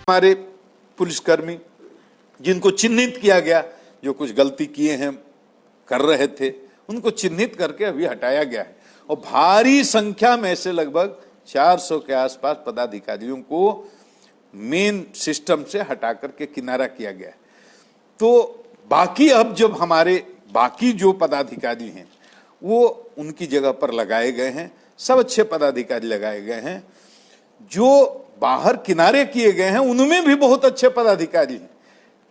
हमारे पुलिसकर्मी जिनको चिन्हित किया गया, जो कुछ गलती किए हैं, कर रहे थे, उनको चिन्हित करके अभी हटाया गया है और भारी संख्या में से लगभग 400 के आसपास पदाधिकारियों को मेन सिस्टम से हटा करके किनारा किया गया है। तो बाकी अब जब हमारे बाकी जो पदाधिकारी हैं वो उनकी जगह पर लगाए गए हैं, सब अच्छे पदाधिकारी लगाए गए हैं। जो बाहर किनारे किए गए हैं उनमें भी बहुत अच्छे पदाधिकारी हैं,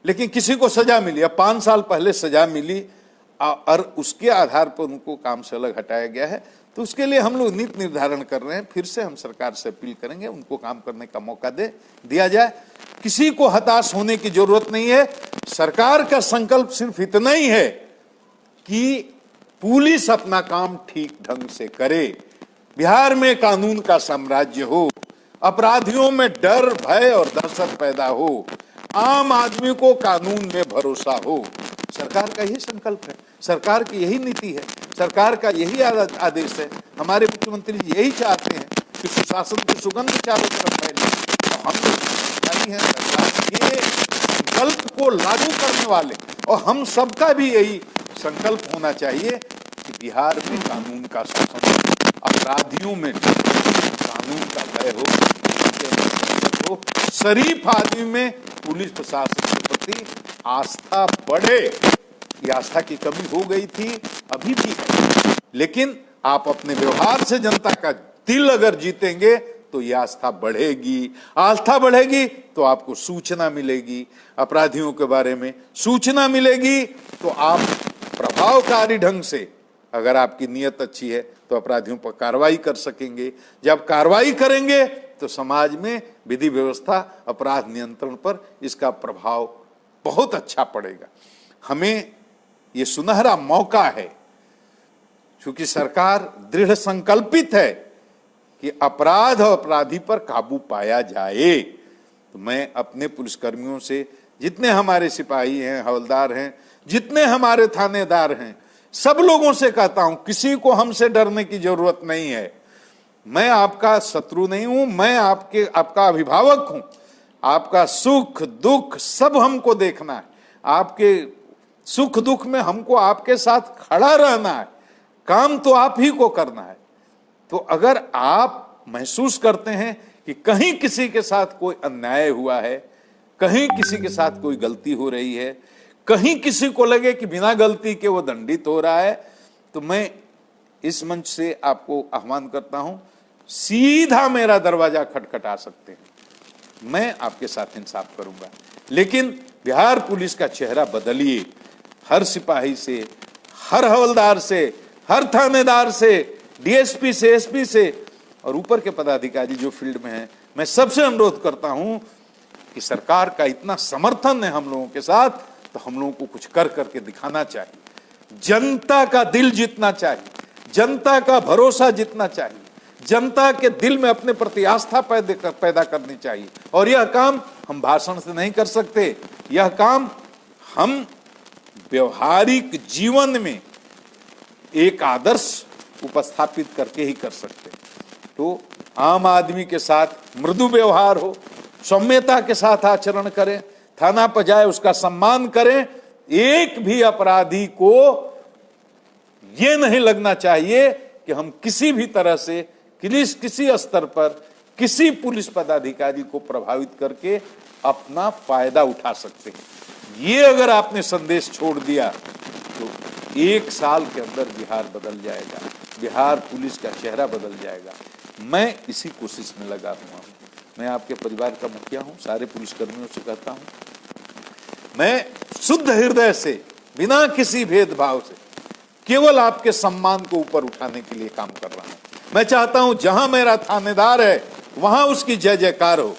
लेकिन किसी को सजा मिली, अब 5 साल पहले सजा मिली और उसके आधार पर उनको काम से अलग हटाया गया है। तो उसके लिए हम लोग नीति निर्धारण कर रहे हैं, फिर से हम सरकार से अपील करेंगे उनको काम करने का मौका दिया जाए। किसी को हताश होने की जरूरत नहीं है। सरकार का संकल्प सिर्फ इतना ही है कि पुलिस अपना काम ठीक ढंग से करे, बिहार में कानून का साम्राज्य हो, अपराधियों में डर, भय और दहशत पैदा हो, आम आदमी को कानून में भरोसा हो। सरकार का यही संकल्प है, सरकार की यही नीति है, सरकार का यही आदेश है। हमारे मुख्यमंत्री जी यही चाहते हैं कि सुशासन की सुगंध चारों तरफ फैले। तो हम लोग हैं सरकार के संकल्प को लागू करने वाले, और हम सबका भी यही संकल्प होना चाहिए कि बिहार में कानून का शासन हो, अपराधियों में कानून का भय हो, शरीफ आदमी में पुलिस प्रशासन के प्रति आस्था बढ़े। ये आस्था की कमी हो गई थी, अभी भी है, लेकिन आप अपने व्यवहार से जनता का दिल अगर जीतेंगे तो ये आस्था बढ़ेगी। आस्था बढ़ेगी तो आपको सूचना मिलेगी, अपराधियों के बारे में सूचना मिलेगी, तो आप प्रभावकारी ढंग से, अगर आपकी नीयत अच्छी है तो अपराधियों पर कार्रवाई कर सकेंगे। जब कार्रवाई करेंगे तो समाज में विधि व्यवस्था, अपराध नियंत्रण पर इसका प्रभाव बहुत अच्छा पड़ेगा। हमें ये सुनहरा मौका है, क्योंकि सरकार दृढ़ संकल्पित है कि अपराध और अपराधी पर काबू पाया जाए। तो मैं अपने पुलिसकर्मियों से, जितने हमारे सिपाही हैं, हवलदार हैं, जितने हमारे थानेदार हैं, सब लोगों से कहता हूं, किसी को हमसे डरने की जरूरत नहीं है। मैं आपका शत्रु नहीं हूं, मैं आपका अभिभावक हूं। आपका सुख दुख सब हमको देखना है, आपके सुख दुख में हमको आपके साथ खड़ा रहना है, काम तो आप ही को करना है। तो अगर आप महसूस करते हैं कि कहीं किसी के साथ कोई अन्याय हुआ है, कहीं किसी के साथ कोई गलती हो रही है, कहीं किसी को लगे कि बिना गलती के वो दंडित हो रहा है, तो मैं इस मंच से आपको आह्वान करता हूं, सीधा मेरा दरवाजा खटखटा सकते हैं, मैं आपके साथ इंसाफ करूंगा। लेकिन बिहार पुलिस का चेहरा बदलिए, हर सिपाही से, हर हवलदार से, हर थानेदार से, डीएसपी से, एसपी से और ऊपर के पदाधिकारी जो फील्ड में हैं, मैं सबसे अनुरोध करता हूं कि सरकार का इतना समर्थन है हम लोगों के साथ, तो हम लोगों को कुछ कर करके दिखाना चाहिए। जनता का दिल जीतना चाहिए, जनता का भरोसा जीतना चाहिए, जनता के दिल में अपने प्रति आस्था पैदा करनी चाहिए। और यह काम हम भाषण से नहीं कर सकते, यह काम हम व्यवहारिक जीवन में एक आदर्श उपस्थापित करके ही कर सकते। तो आम आदमी के साथ मृदु व्यवहार हो, सौम्यता के साथ आचरण करें, थाना पर जाए उसका सम्मान करें। एक भी अपराधी को यह नहीं लगना चाहिए कि हम किसी भी तरह से किसी स्तर पर किसी पुलिस पदाधिकारी को प्रभावित करके अपना फायदा उठा सकते हैं। ये अगर आपने संदेश छोड़ दिया तो 1 साल के अंदर बिहार बदल जाएगा, बिहार पुलिस का चेहरा बदल जाएगा। मैं इसी कोशिश में लगा हुआ हूं। मैं आपके परिवार का मुखिया हूं, सारे पुलिसकर्मियों से कहता हूं, मैं शुद्ध हृदय से, बिना किसी भेदभाव से, केवल आपके सम्मान को ऊपर उठाने के लिए काम कर रहा हूं। मैं चाहता हूं जहां मेरा थानेदार है वहां उसकी जय जयकार हो,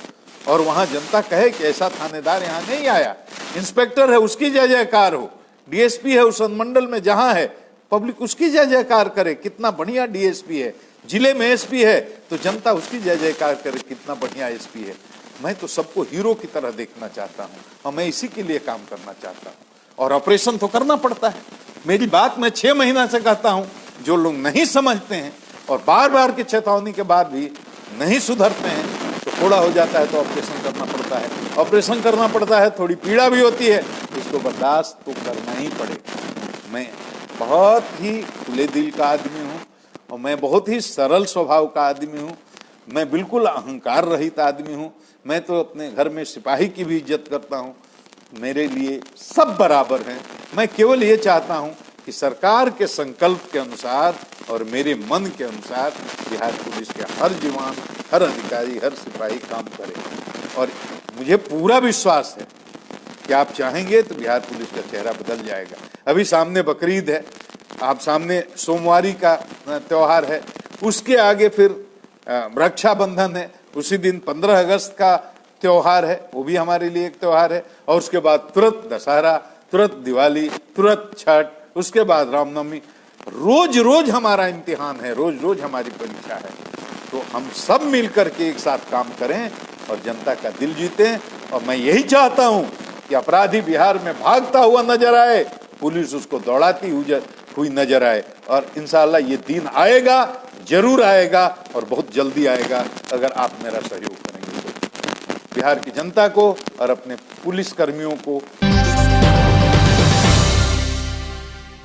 और वहां जनता कहे कि ऐसा थानेदार यहां नहीं आया, इंस्पेक्टर है उसकी जय जयकार हो, डीएसपी है उस अनुमंडल में जहां है, पब्लिक उसकी जय जयकार करे, कितना बढ़िया डीएसपी है। जिले में एसपी है तो जनता उसकी जय जयकार करे, कितना बढ़िया एसपी है। मैं तो सबको हीरो की तरह देखना चाहता हूं, और मैं इसी के लिए काम करना चाहता हूं। और ऑपरेशन तो करना पड़ता है, मेरी बात मैं 6 महीना से कहता हूं। जो लोग नहीं समझते हैं और बार बार की चेतावनी के बाद भी नहीं सुधरते हैं, तो थोड़ा हो जाता है तो ऑपरेशन करना पड़ता है, ऑपरेशन करना पड़ता है, थोड़ी पीड़ा भी होती है, इसको बर्दाश्त तो करना ही पड़ेगा। मैं बहुत ही खुले दिल का आदमी हूँ और मैं बहुत ही सरल स्वभाव का आदमी हूँ। मैं बिल्कुल अहंकार रहित आदमी हूँ। मैं तो अपने घर में सिपाही की भी इज्जत करता हूँ। मेरे लिए सब बराबर हैं। मैं केवल ये चाहता हूँ कि सरकार के संकल्प के अनुसार और मेरे मन के अनुसार बिहार पुलिस के हर जवान, हर अधिकारी, हर सिपाही काम करे। और मुझे पूरा विश्वास है कि आप चाहेंगे तो बिहार पुलिस का चेहरा बदल जाएगा। अभी सामने बकरीद है, आप सामने सोमवारी का त्योहार है, उसके आगे फिर रक्षाबंधन है, उसी दिन 15 अगस्त का त्योहार है, वो भी हमारे लिए एक त्योहार है, और उसके बाद तुरंत दशहरा, तुरंत दिवाली, तुरंत छठ, उसके बाद रामनवमी। रोज रोज हमारा इम्तिहान है, रोज रोज हमारी परीक्षा है। तो हम सब मिलकर के एक साथ काम करें और जनता का दिल जीतें। और मैं यही चाहता हूं कि अपराधी बिहार में भागता हुआ नजर आए, पुलिस उसको दौड़ाती हुई नजर आए। और इंशाअल्लाह ये दिन आएगा, जरूर आएगा और बहुत जल्दी आएगा अगर आप मेरा सहयोग करेंगे तो। बिहार की जनता को और अपने पुलिस कर्मियों को